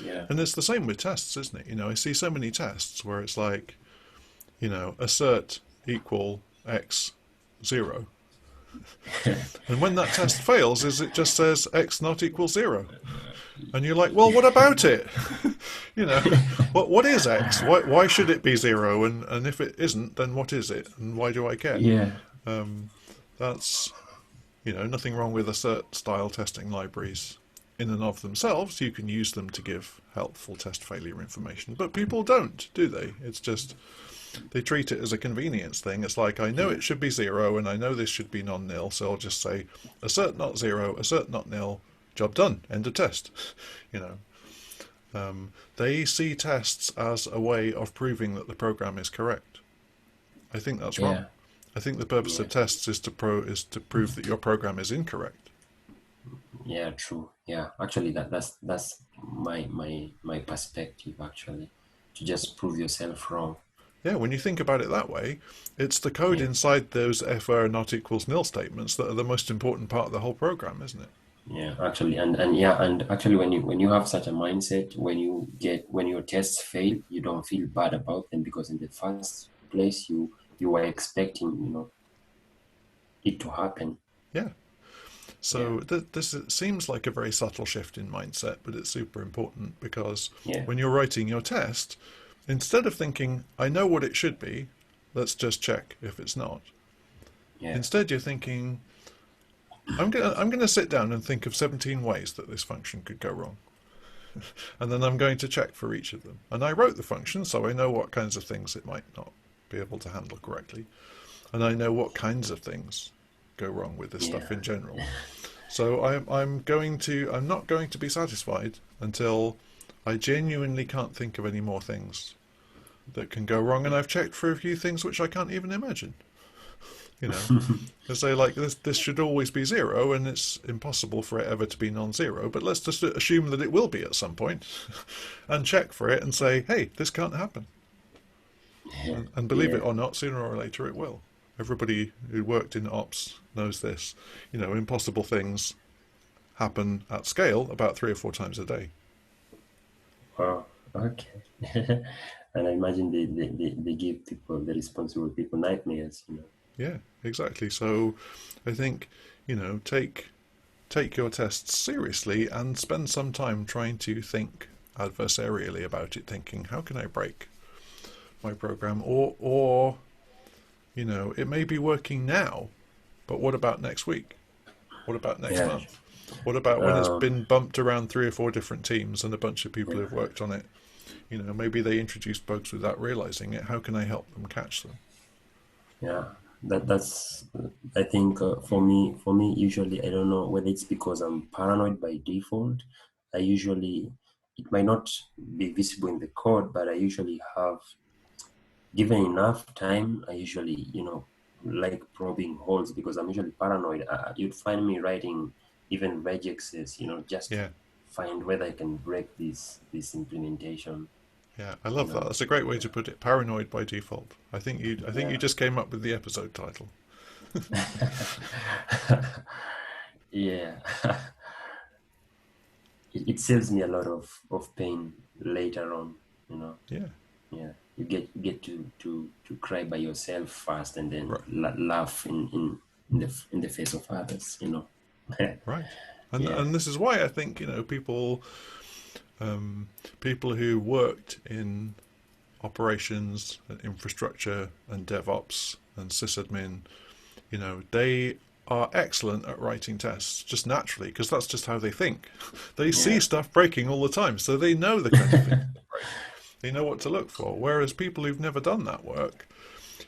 Yeah. And it's the same with tests, isn't it? You know, I see so many tests where it's like, you know, assert equal x 0. And when that test fails, is it just says x not equal 0. And you're like, well, what about it? You know, what is x? Why should it be 0? And if it isn't, then what is it? And why do I care? Yeah. That's, you know, nothing wrong with assert-style testing libraries in and of themselves. You can use them to give helpful test failure information, but people don't, do they? It's just they treat it as a convenience thing. It's like, I know Yeah. it should be 0 and I know this should be non-nil, so I'll just say assert not 0, assert not nil, job done, end of test. You know, they see tests as a way of proving that the program is correct. I think that's wrong. Yeah. I think the purpose Yeah. of tests is to prove that your program is incorrect. Yeah. True. Yeah. Actually, that's my perspective. Actually, to just prove yourself wrong. Yeah, when you think about it that way, it's the code Yeah. inside those fr not equals nil statements that are the most important part of the whole program, isn't it? Yeah. Actually, and yeah, and actually, when you have such a mindset, when your tests fail, you don't feel bad about them because in the first place you were expecting, it to happen. Yeah. Yeah. So this seems like a very subtle shift in mindset, but it's super important because Yeah. when you're writing your test, instead of thinking, I know what it should be, let's just check if it's not. Yeah. Instead, you're thinking, I'm gonna sit down and think of 17 ways that this function could go wrong, and then I'm going to check for each of them. And I wrote the function, so I know what kinds of things it might not be able to handle correctly, and I know what kinds of things go wrong with this stuff Yeah. in general. So I'm not going to be satisfied until I genuinely can't think of any more things that can go wrong, and I've checked for a few things which I can't even imagine. You know, because they like this should always be 0, and it's impossible for it ever to be non-zero. But let's just assume that it will be at some point, and check for it and say, hey, this can't happen. And believe it Yeah. or not, sooner or later it will. Everybody who worked in ops knows this. You know, impossible things happen at scale about 3 or 4 times a day. Wow. Okay. And I imagine they give people, the responsible people, nightmares. Yeah, exactly. So I think, you know, take your tests seriously and spend some time trying to think adversarially about it, thinking, how can I break my program? Or you know, it may be working now, but what about next week? What about next Yeah. month? What about when it's Um, been bumped around 3 or 4 different teams and a bunch of people yeah. who've worked on it? You know, maybe they introduced bugs without realizing it. How can I help them catch them? Yeah. That's I think for me usually I don't know whether it's because I'm paranoid by default. I usually it might not be visible in the code, but I usually have given enough time. I usually like probing holes because I'm usually paranoid. You'd find me writing even regexes, just to Yeah, find whether I can break this implementation. yeah, I You love that. know, That's a great way to put it. Paranoid by default. I think you yeah. just came up with the episode title. Yeah. It saves me a lot of pain later on, you know. Yeah, Yeah. You get to cry by yourself first and then right, laugh in the face of others. right. Yeah. And this is why I think, you know, people who worked in operations and infrastructure and DevOps and sysadmin, you know, they are excellent at writing tests just naturally because that's just how they think. They see Yeah. stuff breaking all the time, so they know the kinds of things that break. They know what to look for. Whereas people who've never done that work,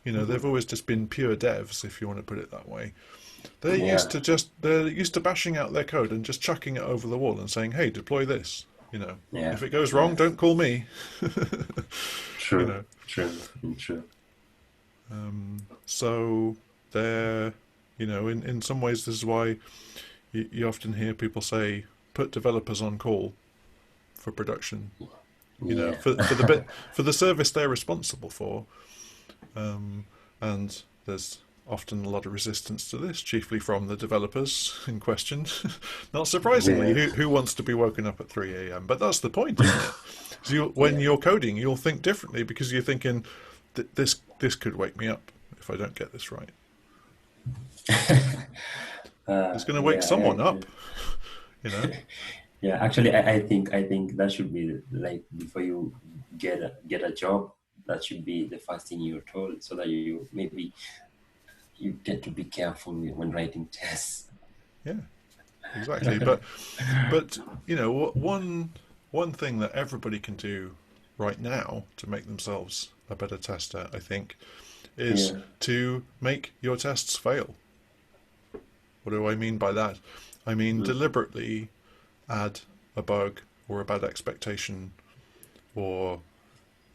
you know, they've Mhm. always just been pure devs, if you want to put it that way. Yeah. They're used to bashing out their code and just chucking it over the wall and saying, "Hey, deploy this." You know, Yeah. if it goes wrong, Yeah. don't call me. You True. know, True. True. so they're, you know, in some ways, this is why you often hear people say, "Put developers on call for production." You know, Yeah. for the bit for the service they're responsible for, and there's often a lot of resistance to this, chiefly from the developers in question. Not surprisingly, Yeah, who wants to be woken up at 3 a.m.? But that's the point, isn't it? So when yeah, you're coding, you'll think differently because you're thinking, this could wake me up if I don't get this right. It's going to wake yeah. I someone agree. up, you know? Yeah, actually, I think that should be like before you get a job, that should be the first thing you're told, so that you maybe you get to be careful when writing tests. Yeah, exactly. But you know, one thing that everybody can do right now to make themselves a better tester, I think, is Yeah. to make your tests fail. What do I mean by that? I mean Mm. deliberately add a bug or a bad expectation or,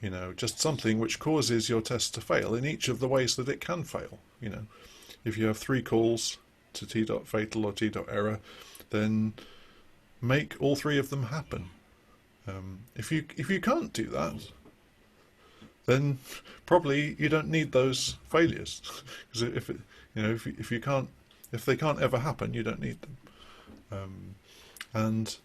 you know, just something which causes your test to fail in each of the ways that it can fail. You know, if you have 3 calls to t.fatal or t.error, then make all 3 of them happen. If you can't do that, then probably you don't need those failures because if it, you know if you can't, if they can't ever happen, you don't need them. And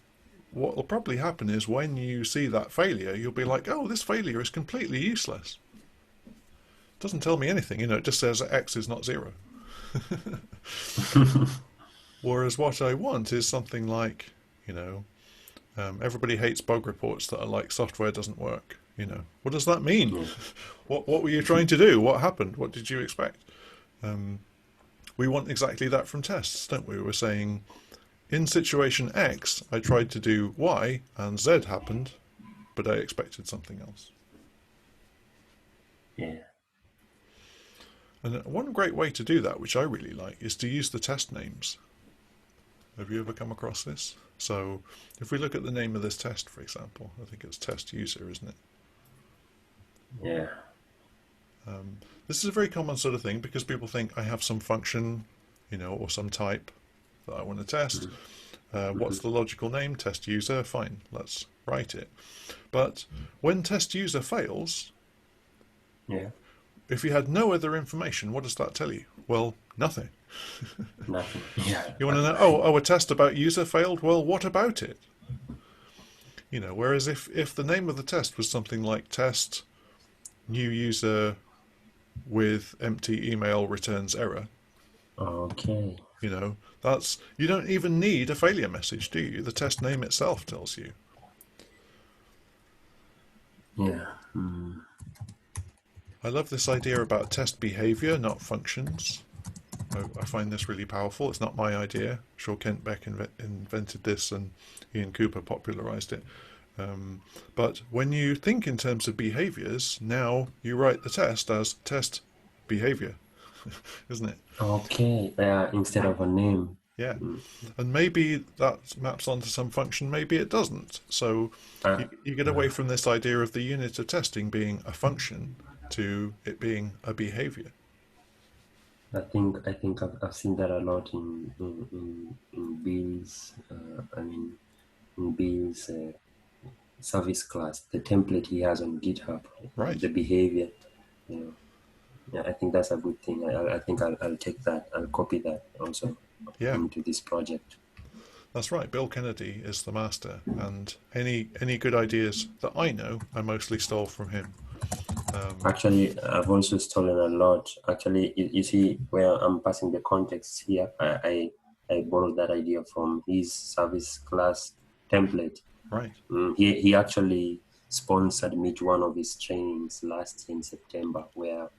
what will probably happen is when you see that failure, you'll be like, oh, this failure is completely useless. It doesn't tell me anything, you know. It just says that x is not 0. Whereas what I want is something like, you know, everybody hates bug reports that are like software doesn't work. You know, what does that mean? Yeah. What were you trying to do? What happened? What did you expect? Um, we want exactly that from tests, don't we? We're saying in situation X, I tried to do Y and Z happened, but I expected something else. Yeah. And one great way to do that, which I really like, is to use the test names. Have you ever come across this? So if we look at the name of this test, for example, I think it's test user, isn't it? Yeah. This is a very common sort of thing because people think I have some function, you know, or some type that I want to test. What's the logical name? Test user. Fine, let's write it. But when test user fails, Yeah. if you had no other information, what does that tell you? Well, nothing. Nothing. Yeah. You want to know, oh, a test about user failed? Well, what about it? You know, whereas if the name of the test was something like test new user with empty email returns error, Okay. you know, that's, you don't even need a failure message, do you? The test name itself tells you. Yeah. Mm. I love this idea about test behavior, not functions. I find this really powerful. It's not my idea. I'm sure Kent Beck invented this and Ian Cooper popularized it. But when you think in terms of behaviors, now you write the test as test behavior, isn't it? Okay. Yeah. Instead of a name. Yeah. Mm. And maybe that maps onto some function, maybe it doesn't. So Uh, you get away from this idea of the unit of testing being a function to it being a behavior. I think I've seen that a lot in Bill's. I mean, in Bill's service class, the template he has on GitHub, Right. the behavior. You know, yeah, I think that's a good thing. I think I'll take that. I'll copy that also Yeah. into this project. That's right. Bill Kennedy is the master, and any good ideas that I know, I mostly stole from him. Actually, I've also stolen a lot. Actually, you see where I'm passing the context here. I borrowed that idea from his service class template. Right. He actually sponsored me to one of his trainings last year in September, where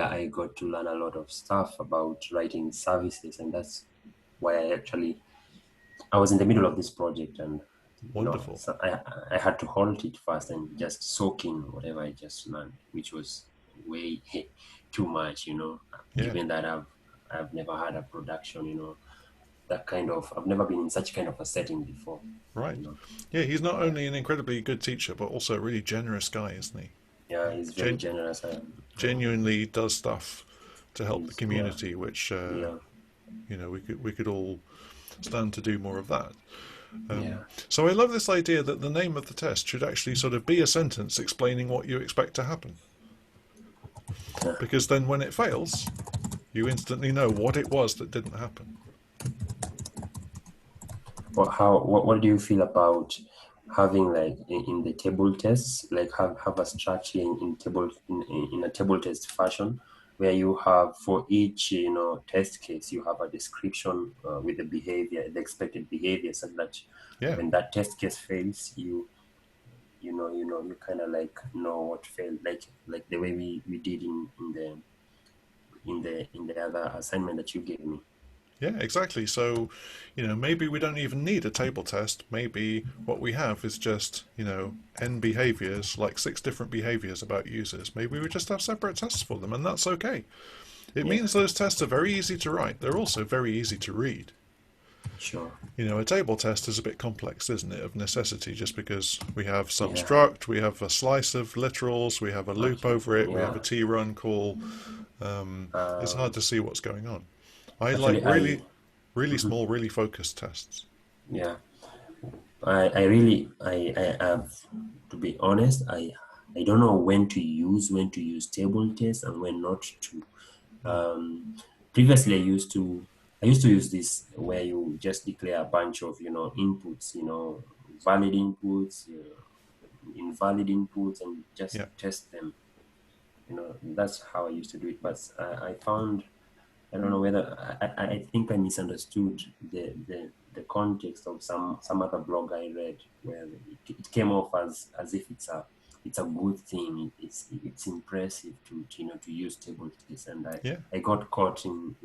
I got to learn a lot of stuff about writing services, and that's why I was in the middle of this project, and Wonderful. so I had to halt it first and just soak in whatever I just learned, which was way too much, Yeah. given that I've never had a production, that kind of I've never been in such kind of a setting before, you Right. know. Yeah. He's not Yeah, only an incredibly good teacher, but also a really generous guy, isn't he? yeah, he's very Gen- generous. Genuinely does stuff to help the Yeah, community, which yeah, you know we could all stand to do more of that. yeah, So I love this idea that the name of the test should actually sort of be a sentence explaining what you expect to happen, yeah, because then when it fails, You instantly know what it was that didn't happen. What do you feel about having like in the table tests, like have a structure in a table test fashion, where you have for each test case you have a description with the behavior, the expected behavior, so that Yeah, when that test case fails, you kind of like know what failed, like the way we did in the other assignment that you gave me. yeah, exactly. So, maybe we don't even need a table test. Maybe what we have is just, n behaviors, like 6 different behaviors about users. Maybe we just have separate tests for them, and that's okay. It Yeah, means those tests are very easy to write. They're also very easy to read. sure. A table test is a bit complex, isn't it, of necessity, just because we have some Yeah. struct, we have a slice of literals, we have a loop Okay. over it, we have a Yeah. t-run call. It's hard Um, to see what's going on. I like actually, really, really mhm, small, really focused tests. yeah, I really, I have to be honest. I don't know when to use table tests and when not to. Um, Previously, I used to use this where you just declare a bunch of inputs, valid inputs, invalid inputs, and just Yeah, test them. That's how I used to do it. But I found, I don't know whether I think I misunderstood the context of some other blog I read, where it came off as if it's a good thing. It's impressive to use table tests, and I yeah, I got caught in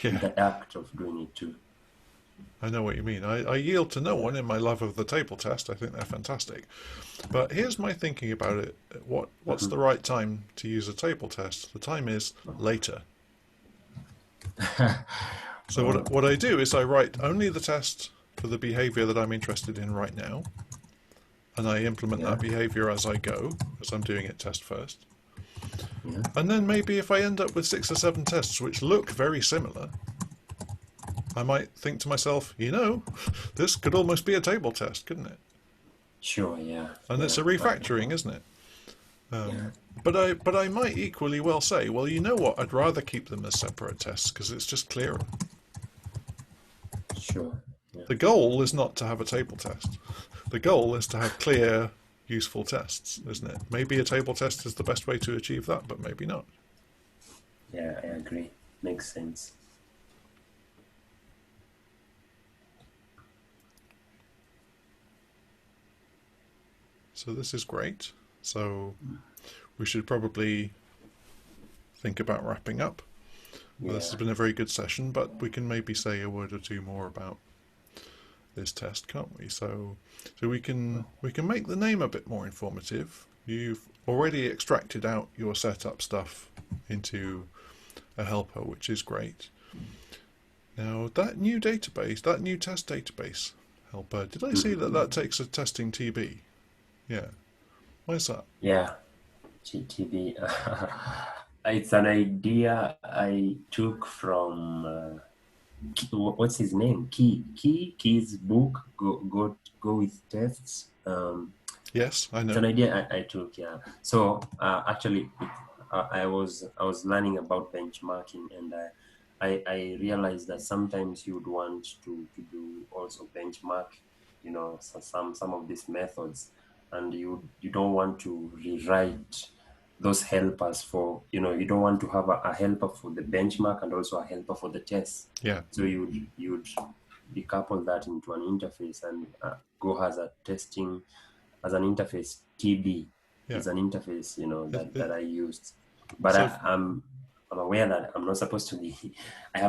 yeah. the act of doing it too. I know what you mean. I yield to no Yeah. one in my love of the table test. I think they're fantastic. But here's my thinking about it. What's the Mhm. right time to use a table test? The time is later. So Oh, what I do is I write only the test for the behavior that I'm interested in right now, and I implement yeah, that behavior as I go, as I'm doing it test first. yeah, And then maybe if I end up with 6 or 7 tests which look very similar, I might think to myself, this could almost be a table test, couldn't it? sure, yeah, And it's yeah, a refactoring, isn't it? yeah, But I might equally well say, well, you know what? I'd rather keep them as separate tests because it's just clearer. sure, yeah, The goal is not to have a table test. The goal is to have clear, useful tests, isn't it? Maybe a table test is the best way to achieve that, but maybe not. yeah. I agree. Makes sense. So this is great. So we should probably think about wrapping up. Well, this Yeah. has been a very good session, but we can maybe say a word or two more about this test, can't we? So we can make the name a bit more informative. You've already extracted out your setup stuff into a helper, which is great. Now that new database, that new test database helper, did I see that Mhm. that takes a testing TB? Yeah. Why's that? Yeah, GTB. It's an idea I took from what's his name? Key's book. Go with tests. Yes, I It's know. an idea I took. Yeah. So actually, I was learning about benchmarking, and I realized that sometimes you would want to do also benchmark, some of these methods, and you don't want to rewrite those helpers you don't want to have a helper for the benchmark and also a helper for the test. Yeah, So you'd decouple that into an interface, and go as an interface. TB yeah. is an interface, It, that it, I used, but so I'm aware that I'm not supposed to be. I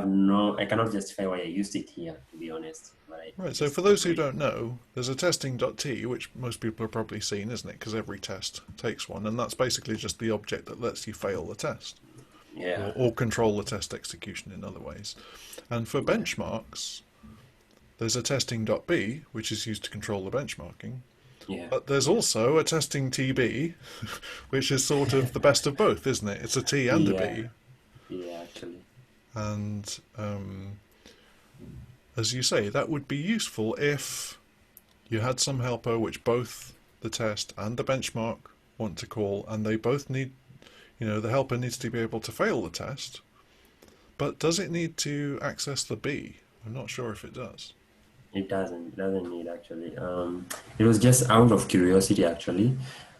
cannot justify why I used it here, to be honest. But I right. So for just those who agreed. don't know, there's a testing.t which most people have probably seen, isn't it? Because every test takes one, and that's basically just the object that lets you fail the test Yeah, or control the test execution in other ways. And for yeah, benchmarks, there's a testing.b which is used to control the benchmarking. yeah, But there's yeah, also a testing TB, which is sort of the best of both, isn't it? It's a T and a yeah, B, yeah. Actually, and as you say, that would be useful if you had some helper which both the test and the benchmark want to call, and they both need The helper needs to be able to fail the test, but does it need to access the B? I'm not sure if it does. It doesn't need actually. It was just out of curiosity actually.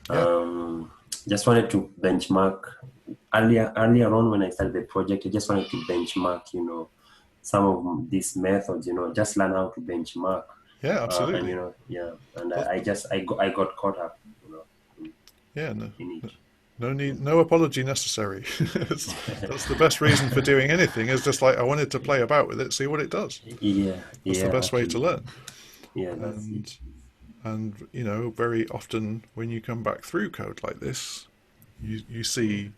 Yeah, Um, just wanted to benchmark earlier on when I started the project. I just wanted to benchmark, some of these methods, just learn how to benchmark, yeah, and absolutely. yeah, and That, I got caught up, in, yeah, no, in it. no need, no apology necessary. That's the best reason for doing anything. Is just like I wanted to play about with it, see what it does. Yeah, That's the yeah, best way to actually, learn. yeah, that's it. And very often when you come back through code like this, you Yeah, see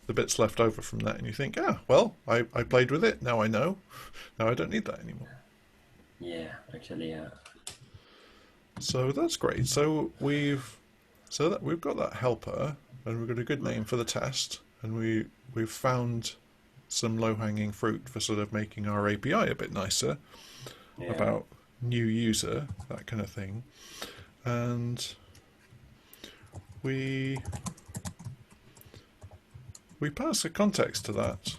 the bits left over from that, and you think, well, I played with it. Now I know. Now I don't need that anymore. yeah, actually, yeah. So that's great. So we've got that helper, and we've got a good name for the test, and we've found some low hanging fruit for sort of making our API a bit nicer Yeah, about new user, that kind of thing. And we we pass a context to that,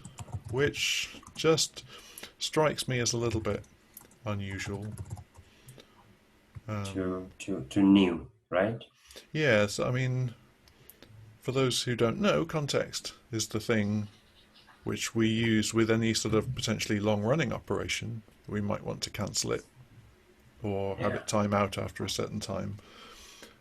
which just strikes me as a little bit unusual. Um, to new, right? yes, I mean, for those who don't know, context is the thing which we use with any sort of potentially long running operation. We might want to cancel it or have Yeah, it time out after a certain time.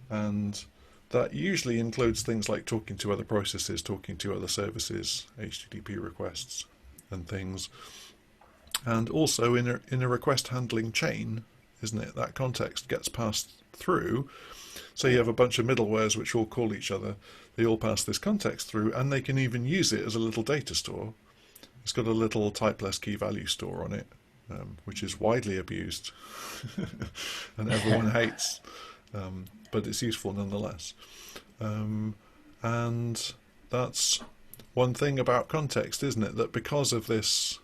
And that usually includes things like talking to other processes, talking to other services, HTTP requests, and things. And also in a request handling chain, isn't it? That context gets passed through. So you yeah, have a bunch of middlewares which all call each other. They all pass this context through, and they can even use it as a little data store. It's got a little typeless key value store on it, which is widely abused and everyone hates, but it's useful nonetheless. Um, and that's one thing about context, isn't it? That because of this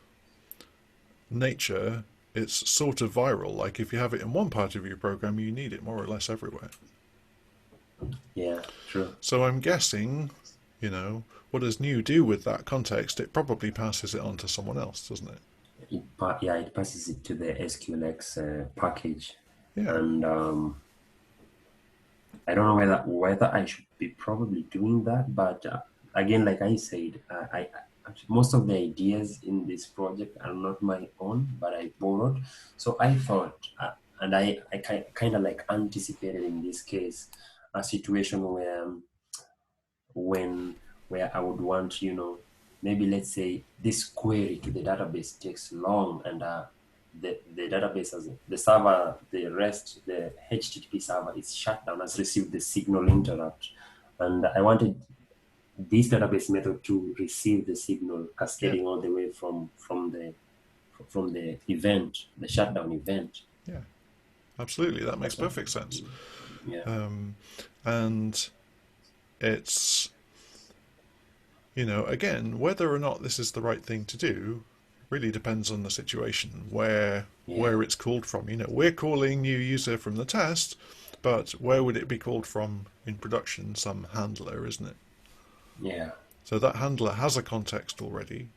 nature, it's sort of viral. Like if you have it in one part of your program, you need it more or less everywhere. yeah. True. So I'm guessing, you know, what does new do with that context? It probably passes it on to someone else, doesn't it? It passes it to the SQLX package, Yeah, and I don't know whether I should be probably doing that, but again, like I said, actually, most of the ideas in this project are not my own, but I borrowed. So I thought, and I kind of like anticipated in this case a situation where when where I would want, maybe let's say this query to the database takes long, and the database has the server, the HTTP server is shut down, has received the signal interrupt. And I wanted this database method to receive the signal yeah, cascading all the way from the event, the shutdown event. yeah. Absolutely, that makes That's what, perfect sense. yeah, Um, and it's, again, whether or not this is the right thing to do really depends on the situation yeah, where it's called from. We're calling new user from the test, but where would it be called from in production? Some handler, isn't it? yeah, So that handler has a context already.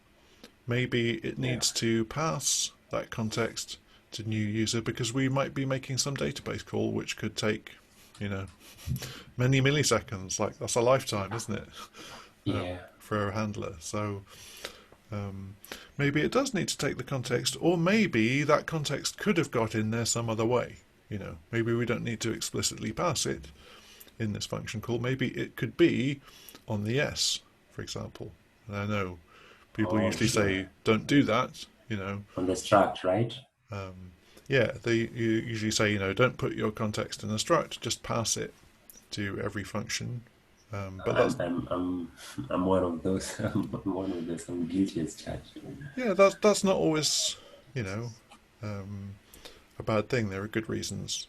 Maybe it yeah, needs to pass that context to new user because we might be making some database call which could take, you know, many milliseconds. Like that's a lifetime, isn't it, yeah, for a handler? So maybe it does need to take the context, or maybe that context could have got in there some other way. Maybe we don't need to explicitly pass it in this function call. Maybe it could be on the S, for example. And I know people oh, usually sure. say don't do that. On the struct, right? Yeah, they usually say don't put your context in a struct, just pass it to every function. But I'm that's I'm I'm I'm one of those. I'm one of those. I'm guilty as charged. yeah, that's not always you know um, a bad thing. There are good reasons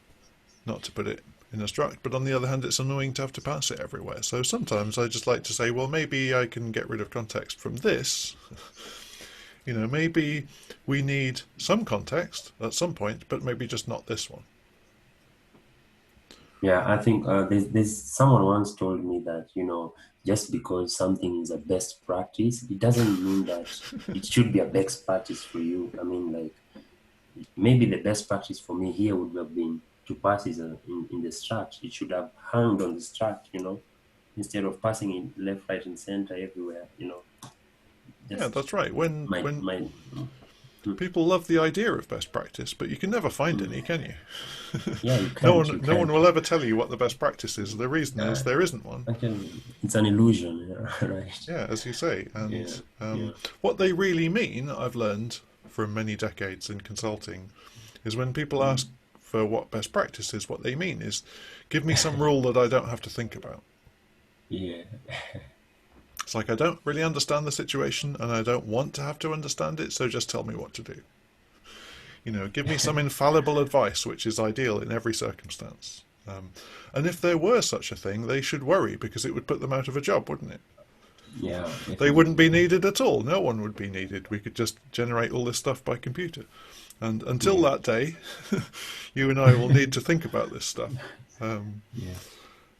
not to put it in a struct, but on the other hand, it's annoying to have to pass it everywhere. So sometimes I just like to say, well, maybe I can get rid of context from this. Maybe we need some context at some point, but maybe just not this one. Yeah, I think there's someone once told me that, just because something is a best practice, it doesn't mean that it should be a best practice for you. I mean, like, maybe the best practice for me here would have been to pass is in the strat. It should have hung on the strat, instead of passing it left, right, and center everywhere. Yeah, Just that's right. my When my. people love the idea of best practice, but you can never find any, Mm. can you? Yeah, you no can't. one, You no one can't. will ever tell you what the best practice is. The reason is Uh, there isn't one. Actually, it's an illusion, yeah, right? Yeah, as you say. Yeah, And yeah, what they really mean, I've learned from many decades in consulting, is when people mm, ask for what best practice is, what they mean is, give me some rule that I don't have to think about. yeah, It's like I don't really understand the situation and I don't want to have to understand it, so just tell me what to do. Give me some infallible advice which is ideal in every circumstance. And if there were such a thing, they should worry because it would put them out of a job, wouldn't it? yeah, They wouldn't definitely. be needed at all. No one would be needed. We could just generate all this stuff by computer. And until Yeah, that day, you and I will need to think about this stuff. Um, yeah,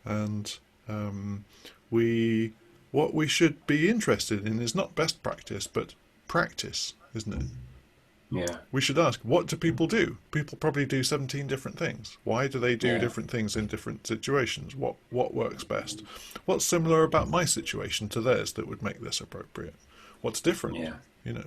and um, we, what we should be interested in is not best practice, but practice, isn't it? yeah, We should ask, what do people do? People probably do 17 different things. Why do they do yeah, different things in different situations? What works best? What's similar about my situation to theirs that would make this appropriate? What's different? yeah. You know.